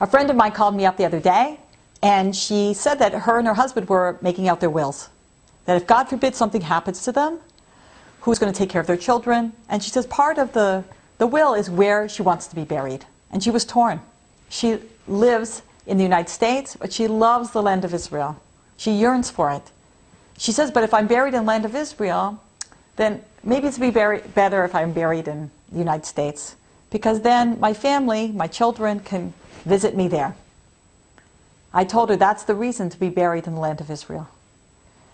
A friend of mine called me up the other day, and she said that her and her husband were making out their wills. That if God forbid something happens to them, who's going to take care of their children? And she says part of the will is where she wants to be buried. And she was torn. She lives in the United States, but she loves the land of Israel. She yearns for it. She says, but if I'm buried in the land of Israel, then maybe it's better if I'm buried in the United States, because then my family, my children, can visit me there. I told her that's the reason to be buried in the land of Israel.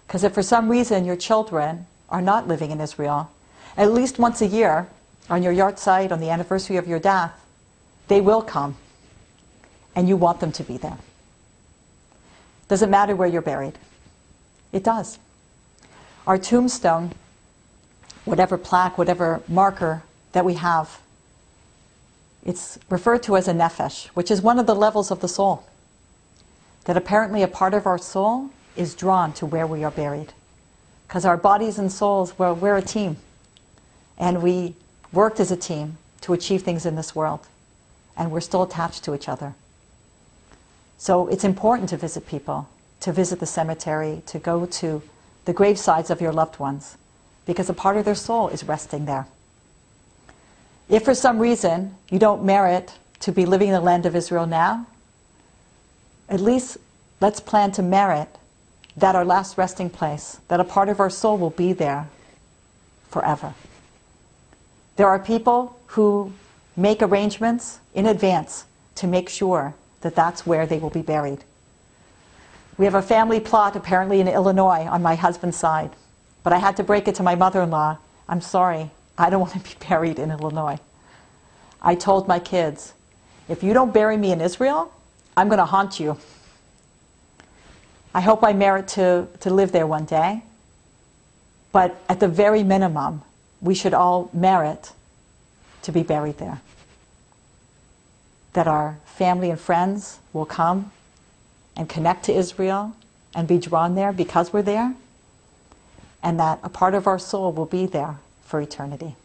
Because if for some reason your children are not living in Israel, at least once a year, on your yahrzeit, on the anniversary of your death, they will come, and you want them to be there. Doesn't matter where you're buried. It does. Our tombstone, whatever plaque, whatever marker that we have, it's referred to as a nefesh, which is one of the levels of the soul. That apparently a part of our soul is drawn to where we are buried. Because our bodies and souls, well, we're a team. And we worked as a team to achieve things in this world. And we're still attached to each other. So it's important to visit people, to visit the cemetery, to go to the gravesides of your loved ones, because a part of their soul is resting there. If for some reason you don't merit to be living in the land of Israel now, at least let's plan to merit that our last resting place, that a part of our soul will be there forever. There are people who make arrangements in advance to make sure that that's where they will be buried. We have a family plot apparently in Illinois on my husband's side, but I had to break it to my mother-in-law. I'm sorry, I don't want to be buried in Illinois. I told my kids, if you don't bury me in Israel, I'm going to haunt you. I hope I merit to live there one day, but at the very minimum, we should all merit to be buried there. That our family and friends will come and connect to Israel and be drawn there because we're there, and that a part of our soul will be there for eternity.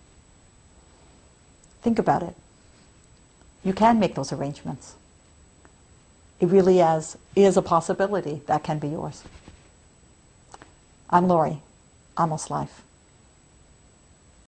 Think about it. You can make those arrangements. It really is a possibility that can be yours. I'm Lori, Almost Life.